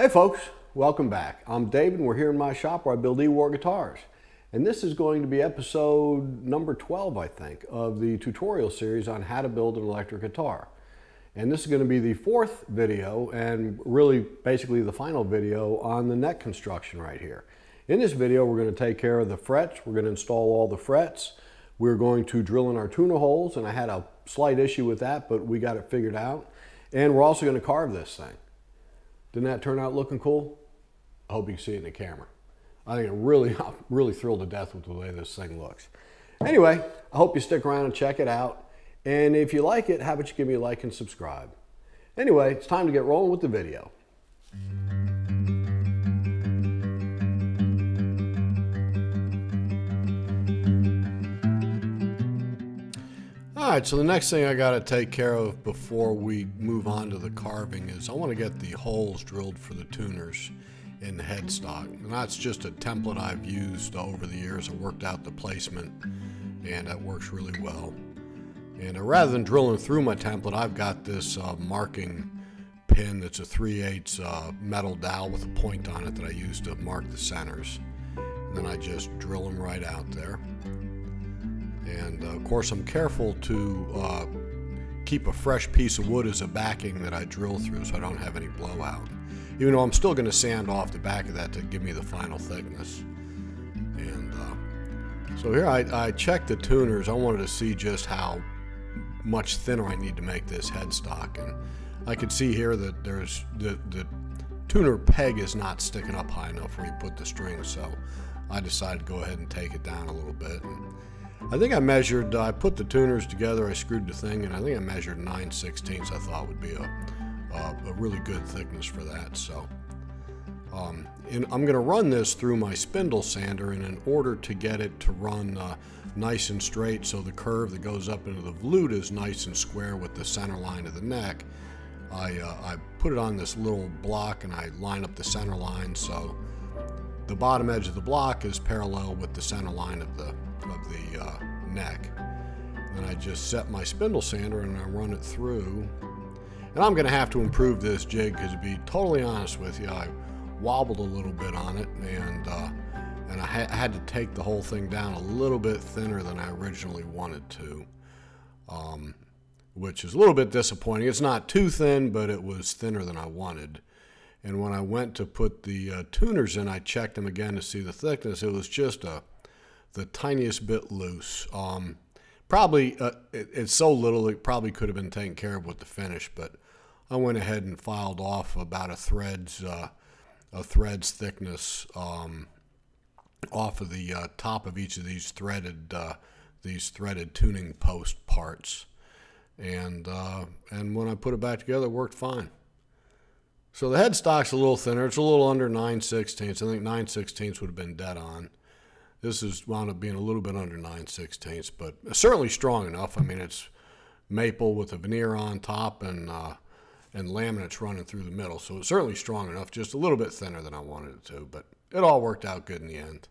Hey folks, welcome back. I'm David and we're here in my shop where I build E-War guitars. And this is going to be episode number 12, I think, of the tutorial series on how to build an electric guitar. And this is going to be the fourth video and really basically the final video on the neck construction right here. In this video, we're going to take care of the frets. We're going to install all the frets. We're going to drill in our tuner holes, and I had a slight issue with that, but we got it figured out. And we're also going to carve this thing. Didn't that turn out looking cool? I hope you can see it in the camera. I think I'm really thrilled to death with the way this thing looks. Anyway, I hope you stick around and check it out. And if you like it, how about you give me a like and subscribe? Anyway, it's time to get rolling with the video. All right, so the next thing I got to take care of before we move on to the carving is I want to get the holes drilled for the tuners in the headstock. And that's just a template I've used over the years. I worked out the placement and that works really well. And rather than drilling through my template, I've got this marking pin that's a 3/8 metal dowel with a point on it that I use to mark the centers. And then I just drill them right out there. And of course I'm careful to keep a fresh piece of wood as a backing that I drill through so I don't have any blowout. Even though I'm still going to sand off the back of that to give me the final thickness. And so here I checked the tuners. I wanted to see just how much thinner I need to make this headstock. And I could see here that there's the tuner peg is not sticking up high enough where you put the strings. So I decided to go ahead and take it down a little bit. And I think I measured, I put the tuners together, I screwed the thing, and I think I measured 9/16 I thought would be a really good thickness for that. So and I'm going to run this through my spindle sander, and in order to get it to run nice and straight so the curve that goes up into the flute is nice and square with the center line of the neck, I put it on this little block and I line up the center line so the bottom edge of the block is parallel with the center line of the neck. Then I just set my spindle sander and I run it through. And I'm going to have to improve this jig because, to be totally honest with you, I wobbled a little bit on it, and I had to take the whole thing down a little bit thinner than I originally wanted to, which is a little bit disappointing. It's not too thin, but it was thinner than I wanted. And when I went to put the tuners in, I checked them again to see the thickness. It was just the tiniest bit loose. Probably, it's so little it probably could have been taken care of with the finish, but I went ahead and filed off about a thread's thickness off of the top of each of these threaded tuning post parts, and when I put it back together, it worked fine. So the headstock's a little thinner. It's a little under 9/16. I think 9/16 would have been dead on. This is wound up being a little bit under 9/16, but certainly strong enough. I mean, it's maple with a veneer on top and laminates running through the middle, so it's certainly strong enough. Just a little bit thinner than I wanted it to, but it all worked out good in the end.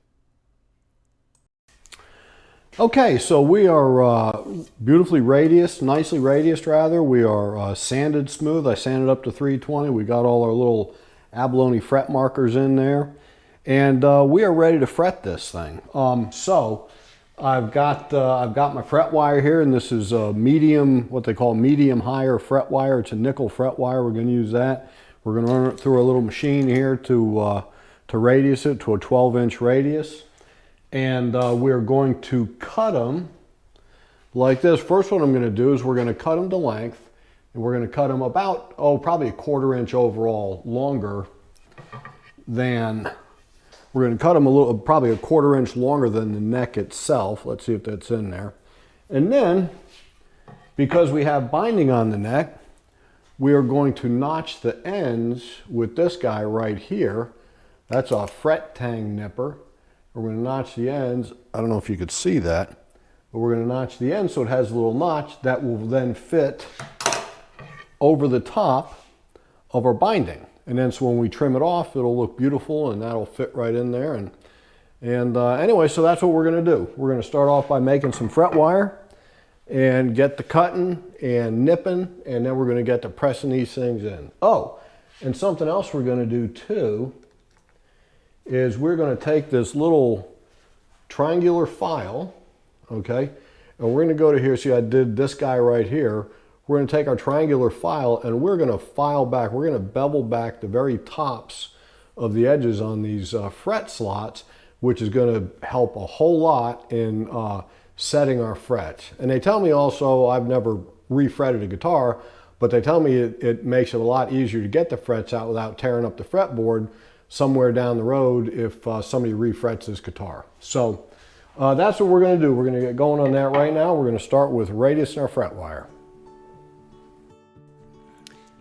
Okay, so we are nicely radiused rather. We are sanded smooth. I sanded up to 320. We got all our little abalone fret markers in there. And we are ready to fret this thing. So I've got my fret wire here, and this is a medium, what they call medium higher fret wire. It's a nickel fret wire. We're going to use that. We're going to run it through a little machine here to radius it to a 12-inch radius. And we're going to cut them like this. First, what I'm going to do is we're going to cut them to length, and we're going to cut them about, probably a 1/4 inch overall longer than. We're going to cut them probably a 1/4 inch longer than the neck itself. Let's see if that's in there. And then, because we have binding on the neck, we are going to notch the ends with this guy right here. That's a fret tang nipper. We're going to notch the ends. I don't know if you could see that, but we're going to notch the ends so it has a little notch that will then fit over the top of our binding. And then so when we trim it off, it'll look beautiful and that'll fit right in there. And anyway, so that's what we're going to do. We're going to start off by making some fret wire and get the cutting and nipping, and then we're going to get to pressing these things in. Oh, And something else we're going to do too is we're going to take this little triangular file, okay, and we're going to go to here. See, I did this guy right here. We're going to take our triangular file and we're going to file back. We're going to bevel back the very tops of the edges on these fret slots, which is going to help a whole lot in setting our frets. And they tell me also, I've never refretted a guitar, but they tell me it makes it a lot easier to get the frets out without tearing up the fretboard somewhere down the road if somebody refrets this guitar. So that's what we're going to do. We're going to get going on that right now. We're going to start with radius in our fret wire.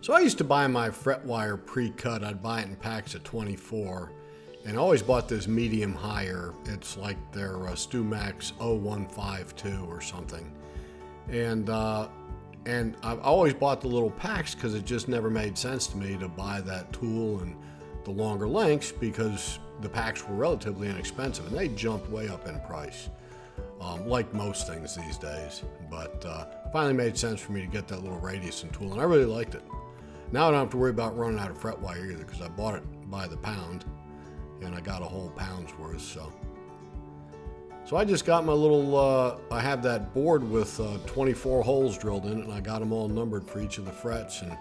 So I used to buy my fret wire pre-cut. I'd buy it in packs of 24. And I always bought this medium higher. It's like their StewMax 0152 or something. And I've always bought the little packs because it just never made sense to me to buy that tool and the longer lengths, because the packs were relatively inexpensive and they jumped way up in price, like most things these days. But finally made sense for me to get that little radius and tool, and I really liked it. Now I don't have to worry about running out of fret wire either, because I bought it by the pound and I got a whole pound's worth. So I just got my little, I have that board with 24 holes drilled in it, and I got them all numbered for each of the frets, and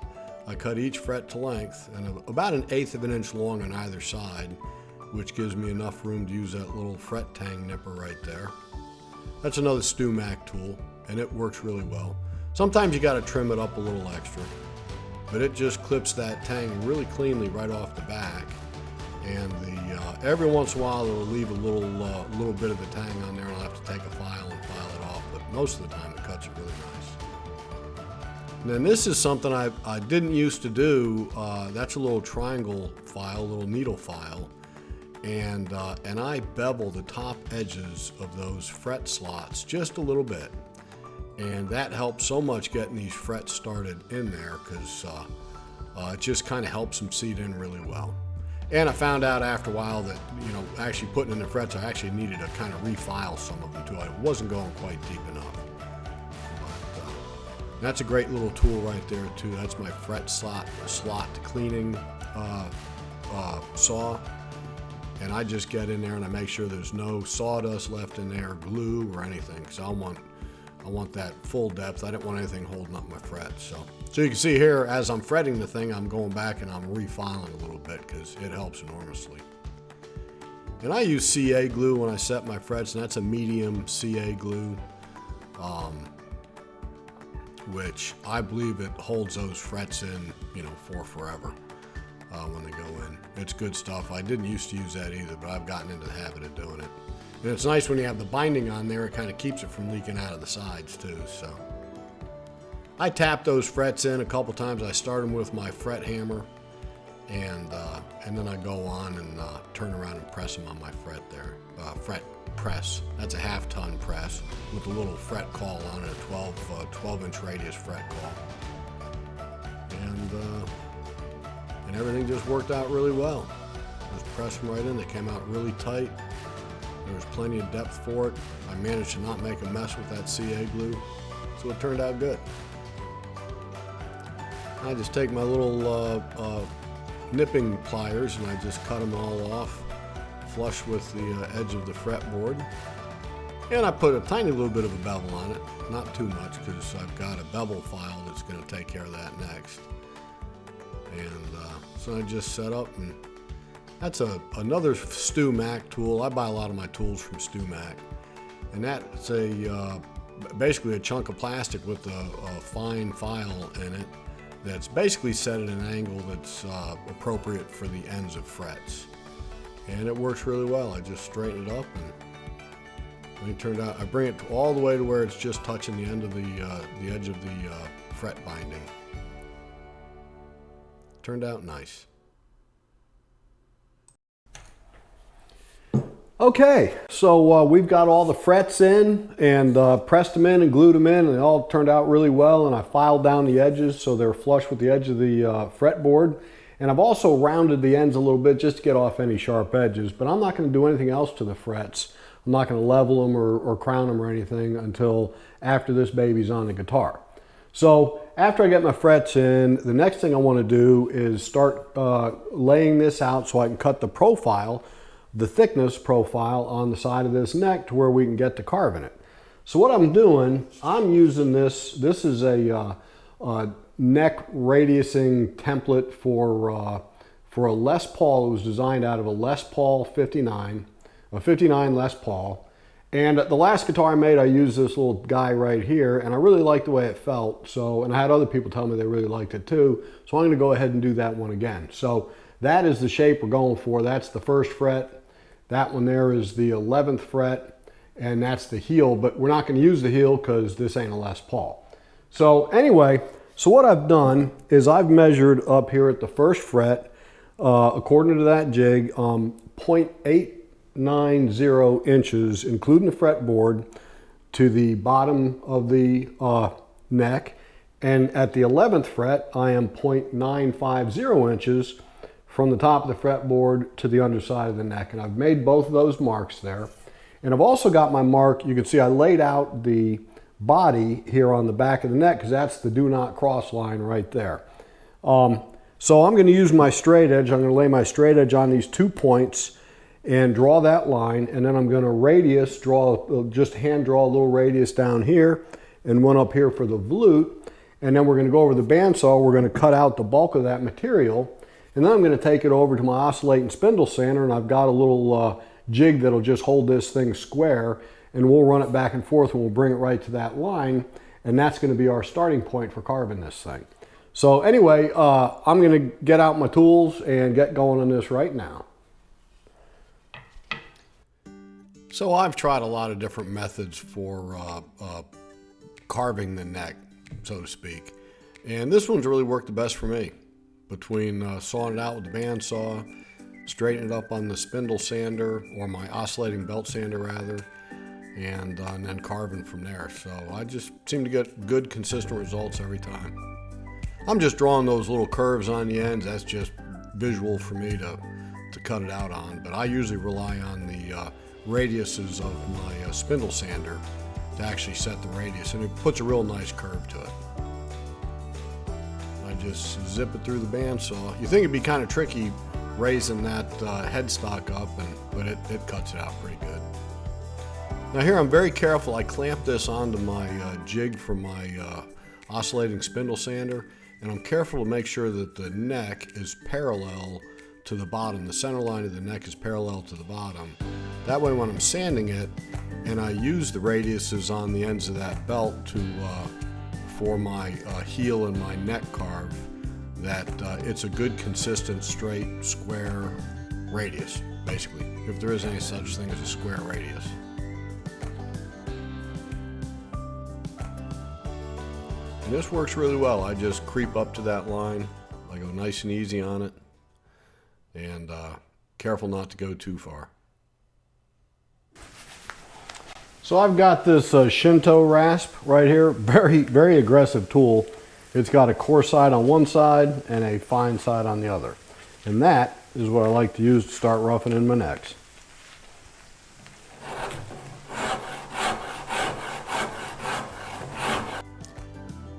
I cut each fret to length, and about 1/8 of an inch long on either side, which gives me enough room to use that little fret tang nipper right there. That's another StewMac tool, and it works really well. Sometimes you got to trim it up a little extra, but it just clips that tang really cleanly right off the back. And every once in a while it'll leave a little bit of the tang on there, and I'll have to take a file and file it off, but most of the time it cuts it really nice. And then this is something I didn't used to do. That's a little triangle file, a little needle file, and I bevel the top edges of those fret slots just a little bit, and that helps so much getting these frets started in there, because it just kind of helps them seat in really well. And I found out after a while that, you know, actually putting in the frets, I actually needed to kind of refile some of them too. I wasn't going quite deep enough. But that's a great little tool right there too. That's my fret slot cleaning saw. And I just get in there and I make sure there's no sawdust left in there, glue or anything, because I want that full depth. I didn't want anything holding up my frets. So you can see here, as I'm fretting the thing, I'm going back and I'm refiling a little bit because it helps enormously. And I use CA glue when I set my frets, and that's a medium CA glue, which I believe it holds those frets in, you know, for forever when they go in. It's good stuff. I didn't used to use that either, but I've gotten into the habit of doing it. And it's nice when you have the binding on there, it kind of keeps it from leaking out of the sides too. So I tap those frets in a couple times. I start them with my fret hammer, and then I go on and turn around and press them on my fret there. Fret press. That's a 1/2 ton press with a little fret call on it, a 12-inch radius fret call. And everything just worked out really well. Just press them right in. They came out really tight. There was plenty of depth for it. I managed to not make a mess with that CA glue, so it turned out good. I just take my little nipping pliers and I just cut them all off, flush with the edge of the fretboard. And I put a tiny little bit of a bevel on it, not too much, because I've got a bevel file that's going to take care of that next. And so I just set up, and that's another StewMac tool. I buy a lot of my tools from StewMac, and that's basically a chunk of plastic with a fine file in it that's basically set at an angle that's appropriate for the ends of frets, and it works really well. I just straighten it up, and it turned out I bring it all the way to where it's just touching the end of the edge of the fret binding. Turned out nice. Okay, so we've got all the frets in and pressed them in and glued them in, and they all turned out really well, and I filed down the edges so they're flush with the edge of the fretboard. And I've also rounded the ends a little bit just to get off any sharp edges, but I'm not going to do anything else to the frets. I'm not going to level them or crown them or anything until after this baby's on the guitar. So after I get my frets in, the next thing I want to do is start laying this out so I can cut the profile, the thickness profile on the side of this neck to where we can get to carving it. So what I'm doing, I'm using this is a neck radiusing template for a Les Paul. It was designed out of a Les Paul 59, a 59 Les Paul. And the last guitar I made, I used this little guy right here, and I really liked the way it felt. So, and I had other people tell me they really liked it too. So I'm going to go ahead and do that one again. So that is the shape we're going for. That's the first fret. That one there is the 11th fret, and that's the heel. But we're not going to use the heel because this ain't a Les Paul. So anyway, so what I've done is I've measured up here at the first fret, according to that jig, 0.890 inches, including the fretboard, to the bottom of the neck. And at the 11th fret, I am 0.950 inches from the top of the fretboard to the underside of the neck. And I've made both of those marks there. And I've also got my mark, you can see I laid out the body here on the back of the neck because that's the do not cross line right there. So I'm going to use my straight edge. I'm going to lay my straight edge on these 2 points and draw that line, and then I'm going to radius, just hand draw a little radius down here and one up here for the volute, and then we're going to go over the bandsaw. We're going to cut out the bulk of that material, and then I'm going to take it over to my oscillating spindle sander, and I've got a little jig that'll just hold this thing square, and we'll run it back and forth and we'll bring it right to that line, and that's going to be our starting point for carving this thing. So anyway, I'm going to get out my tools and get going on this right now. So I've tried a lot of different methods for carving the neck, so to speak. And this one's really worked the best for me. Between sawing it out with the bandsaw, straightening it up on the spindle sander, or my oscillating belt sander rather, and then carving from there. So I just seem to get good, consistent results every time. I'm just drawing those little curves on the ends. That's just visual for me to cut it out on. But I usually rely on the radiuses of my spindle sander to actually set the radius, and it puts a real nice curve to it. I just zip it through the bandsaw. You think it'd be kind of tricky raising that headstock up, but it cuts it out pretty good. Now here I'm very careful. I clamp this onto my jig for my oscillating spindle sander, and I'm careful to make sure that the neck is parallel to the bottom. The center line of the neck is parallel to the bottom. That way when I'm sanding it, and I use the radiuses on the ends of that belt for my heel and my neck carve, that it's a good, consistent, straight, square radius, basically, if there is any such thing as a square radius. And this works really well. I just creep up to that line. I go nice and easy on it, and careful not to go too far. So I've got this Shinto rasp right here, very, very aggressive tool. It's got a coarse side on one side and a fine side on the other. And that is what I like to use to start roughing in my necks.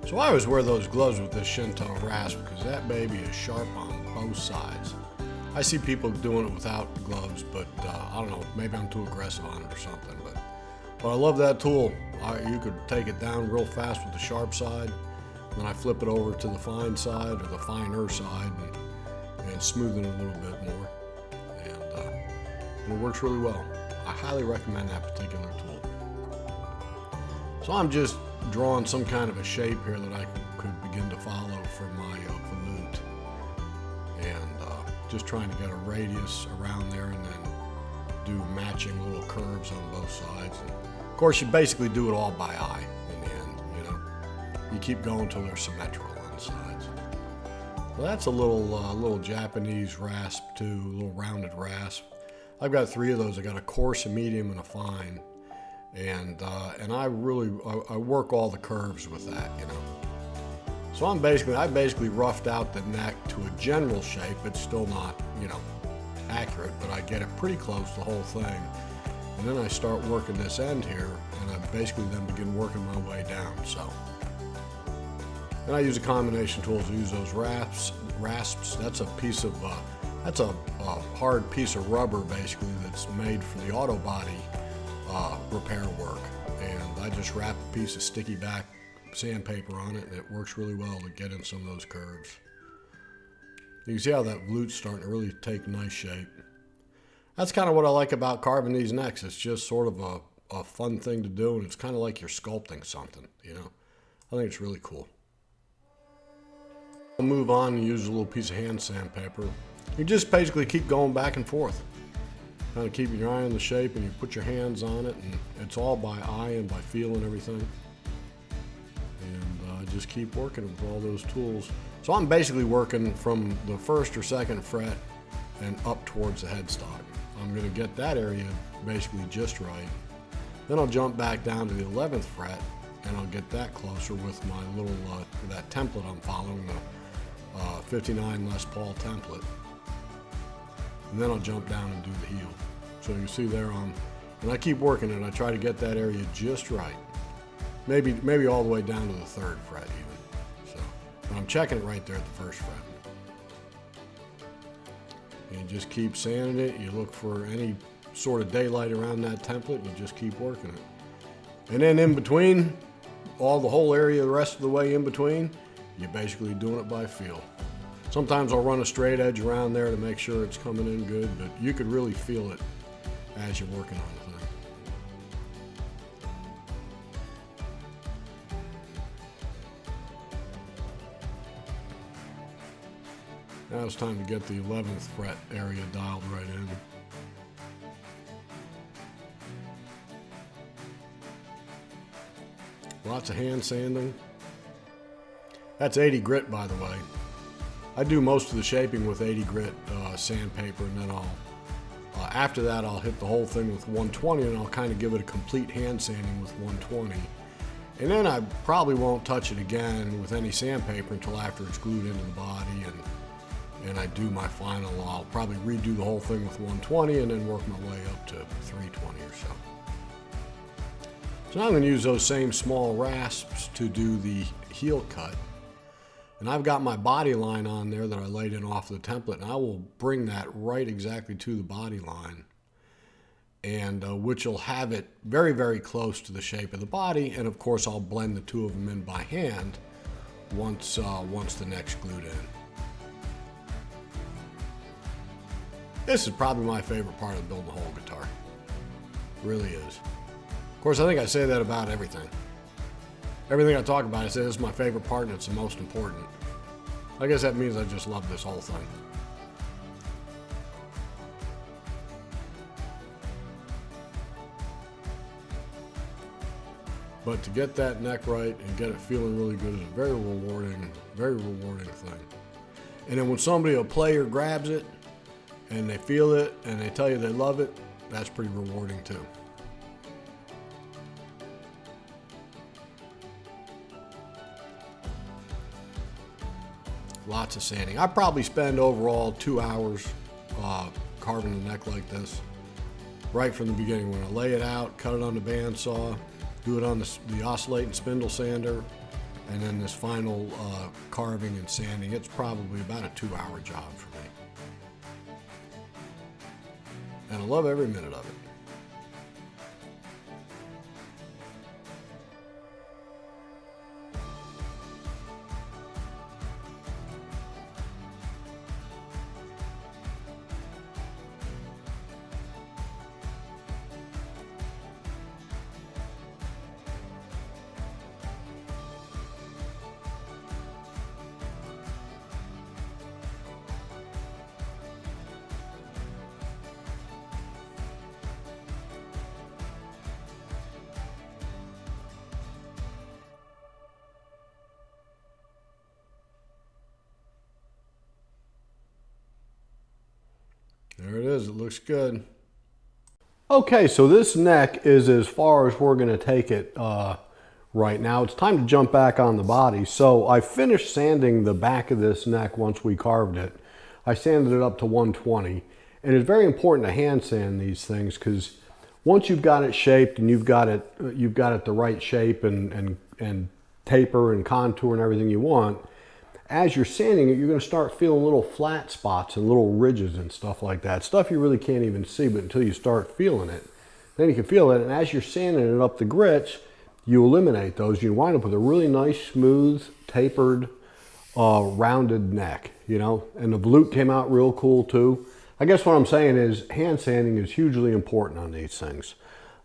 So I always wear those gloves with this Shinto rasp because that baby is sharp on both sides. I see people doing it without gloves, but I don't know, maybe I'm too aggressive on it or something. But I love that tool. You could take it down real fast with the sharp side, then I flip it over to the fine side or the finer side and smoothen it a little bit more. And it works really well. I highly recommend that particular tool. So I'm just drawing some kind of a shape here that I could begin to follow for my volute. And just trying to get a radius around there and then do matching little curves on both sides. And of course, you basically do it all by eye in the end, you know. You keep going until they're symmetrical on the sides. Well, that's a little Japanese rasp too, a little rounded rasp. I've got 3 of those. I got a coarse, a medium, and a fine. And I work all the curves with that, you know. So I basically roughed out the neck to a general shape. It's still not, you know, accurate, but I get it pretty close, the whole thing. And then I start working this end here, and I basically then begin working my way down. So And I use a combination of tools. I use those rasps. That's a piece of, that's a hard piece of rubber basically that's made for the auto body repair work. And I just wrap a piece of sticky back sandpaper on it, and it works really well to get in some of those curves. You can see how that lute's starting to really take nice shape. That's kind of what I like about carving these necks. It's just sort of a fun thing to do, and it's kind of like you're sculpting something, you know. I think it's really cool. I'll move on and use a little piece of hand sandpaper. You just basically keep going back and forth. Kind of keep your eye on the shape, and you put your hands on it, and it's all by eye and by feel and everything. And just keep working with all those tools. So I'm basically working from the 1st or 2nd fret and up towards the headstock. I'm going to get that area basically just right. Then I'll jump back down to the 11th fret, and I'll get that closer with my little, that template I'm following, the 59 Les Paul template. And then I'll jump down and do the heel. So you see there and I keep working it. I try to get that area just right. Maybe all the way down to the 3rd fret even. So, but I'm checking it right there at the 1st fret. And you just keep sanding it. You look for any sort of daylight around that template, and you just keep working it. And then in between, the whole area the rest of the way in between, you're basically doing it by feel. Sometimes I'll run a straight edge around there to make sure it's coming in good, but you could really feel it as you're working on the thing. Now it's time to get the 11th fret area dialed right in. Lots of hand sanding. That's 80 grit, by the way. I do most of the shaping with 80 grit sandpaper, and then after that I'll hit the whole thing with 120, and I'll kind of give it a complete hand sanding with 120. And then I probably won't touch it again with any sandpaper until after it's glued into the body, and I do my final. I'll probably redo the whole thing with 120 and then work my way up to 320 or so. So now I'm going to use those same small rasps to do the heel cut. And I've got my body line on there that I laid in off the template, and I will bring that right exactly to the body line, and which will have it very, very close to the shape of the body. And of course I'll blend the two of them in by hand once the neck's glued in. This is probably my favorite part of building a whole guitar. It really is. Of course, I think I say that about everything. Everything I talk about, I say this is my favorite part and it's the most important. I guess that means I just love this whole thing. But to get that neck right and get it feeling really good is a very rewarding thing. And then when somebody, a player, grabs it and they feel it and they tell you they love it, that's pretty rewarding too. Lots of sanding. I probably spend overall 2 hours carving the neck like this, right from the beginning. When I lay it out, cut it on the bandsaw, do it on the oscillate and spindle sander, and then this final carving and sanding. It's probably about a 2-hour job for me. And I love every minute of it. There it is, it looks good. Okay, so this neck is as far as we're gonna take it right now. It's time to jump back on the body. So I finished sanding the back of this neck once we carved it. I sanded it up to 120. And it's very important to hand sand these things because once you've got it shaped and you've got it the right shape and taper and contour and everything you want, as you're sanding it, you're going to start feeling little flat spots and little ridges and stuff like that. Stuff you really can't even see, but until you start feeling it, then you can feel it. And as you're sanding it up the grits, you eliminate those. You wind up with a really nice, smooth, tapered, rounded neck, you know. And the volute came out real cool too. I guess what I'm saying is hand sanding is hugely important on these things.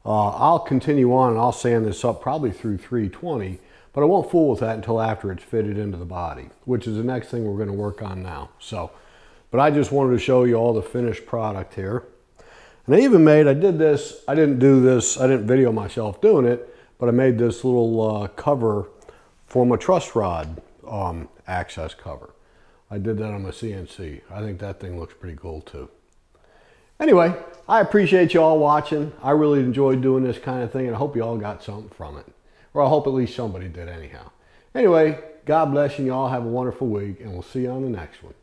I'll continue on and I'll sand this up probably through 320, but I won't fool with that until after it's fitted into the body, which is the next thing we're going to work on now. So, but I just wanted to show you all the finished product here. And I even made, I didn't video myself doing it, but I made this little cover for my truss rod access cover. I did that on my CNC. I think that thing looks pretty cool too. Anyway, I appreciate you all watching. I really enjoyed doing this kind of thing, and I hope you all got something from it. Or I hope at least somebody did anyhow. Anyway, God bless you, and y'all have a wonderful week, and we'll see you on the next one.